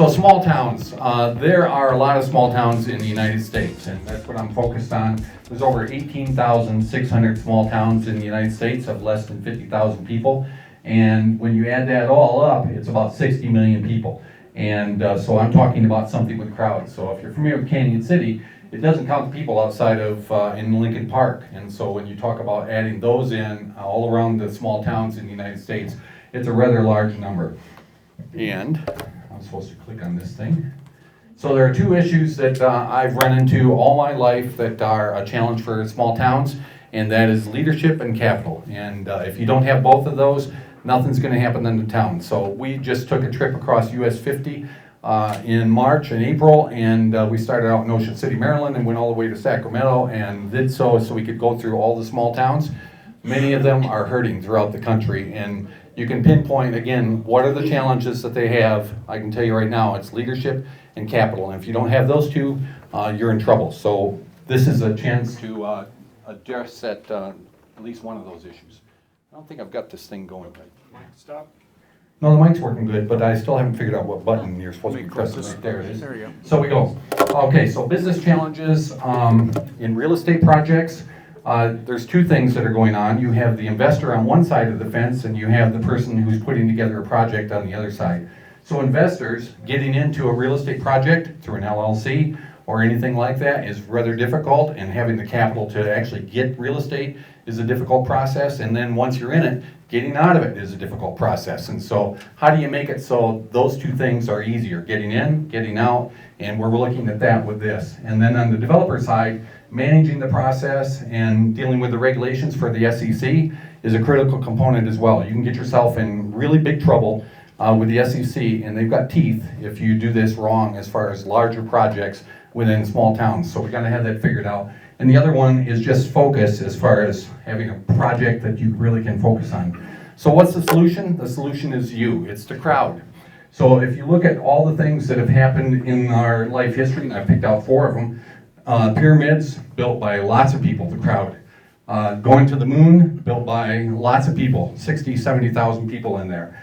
So small towns, there are a lot of small towns in the United States, and that's what I'm focused on. There's over 18,600 small towns in the United States of less than 50,000 people. And when you add that all up, it's about 60 million people. And so I'm talking about something with crowds. So if you're familiar with Canyon City, it doesn't count the people outside of in Lincoln Park. And so when you talk about adding those in all around the small towns in the United States, it's a rather large number. And I'm supposed to click on this thing. So there are two issues that I've run into all my life that are a challenge for small towns, and that is leadership and capital. And if you don't have both of those, nothing's going to happen in the town. So we just took a trip across US 50 in March and April, and we started out in Ocean City, Maryland, and went all the way to Sacramento, and did so we could go through all the small towns. Many of them are hurting throughout the country, and you can pinpoint, again, what are the challenges that they have. I can tell you right now, it's leadership and capital, and if you don't have those two, you're in trouble. So this is a chance to address at least one of those issues. I don't think I've got this thing going right. Stop. No, the mic's working good, but I still haven't figured out what button you're supposed to be pressing. Right there it is. There you go. So we go. Okay, so business challenges in real estate projects. There's two things that are going on. You have the investor on one side of the fence, and you have the person who's putting together a project on the other side. So investors getting into a real estate project through an LLC or anything like that is rather difficult, and having the capital to actually get real estate is a difficult process, and then once you're in it, getting out of it is a difficult process. And so how do you make it so those two things are easier, getting in, getting out, and we're looking at that with this. And then on the developer side, managing the process and dealing with the regulations for the SEC is a critical component as well. You can get yourself in really big trouble with the SEC, and they've got teeth if you do this wrong as far as larger projects within small towns. So we got to have that figured out. And the other one is just focus, as far as having a project that you really can focus on. So what's the solution? The solution is you. It's the crowd. So if you look at all the things that have happened in our life history, and I picked out 4 of them, pyramids built by lots of people, the crowd. Going to the moon, built by lots of people, 60, 70,000 people in there.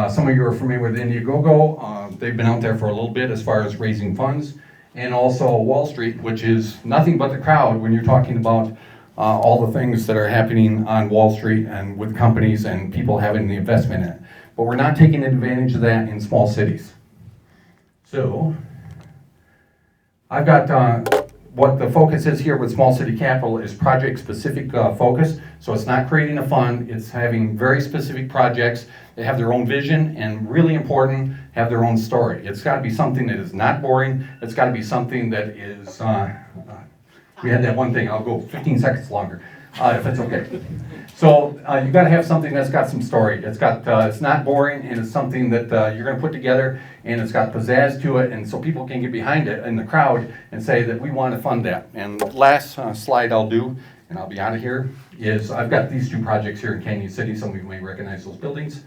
Some of you are familiar with Indiegogo. They've been out there for a little bit as far as raising funds. And also Wall Street, which is nothing but the crowd when you're talking about all the things that are happening on Wall Street and with companies and people having the investment in it. But we're not taking advantage of that in small cities. So I've got what the focus is here with Small City Capital is project-specific focus. So it's not creating a fund, it's having very specific projects. They have their own vision, and really important, have their own story. It's got to be something that is not boring. It's got to be something that is, we had that one thing, I'll go 15 seconds longer, if it's okay. So you've got to have something that's got some story. It's not boring, and it's something that you're going to put together, and it's got pizzazz to it, and so people can get behind it in the crowd and say that we want to fund that. And last slide I'll do, and I'll be out of here, is I've got these 2 projects here in Canyon City. Some of you may recognize those buildings.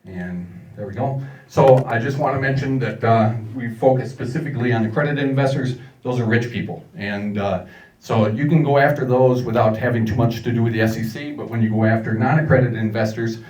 And there we go. So I just want to mention that we focus specifically on accredited investors. Those are rich people. And so you can go after those without having too much to do with the SEC, but when you go after non-accredited investors,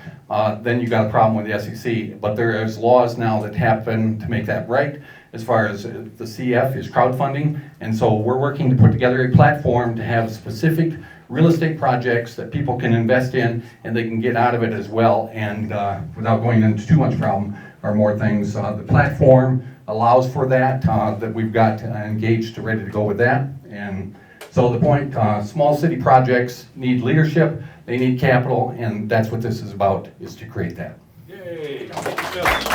then you got a problem with the SEC. But there is laws now that happen to make that right, as far as the CF is crowdfunding. And so we're working to put together a platform to have specific real estate projects that people can invest in, and they can get out of it as well. And without going into too much problem or more things, the platform allows for that, that we've got engaged, ready to go with that. And so the point, small city projects need leadership, they need capital, and that's what this is about, is to create that. Yay. Thank you, Phil.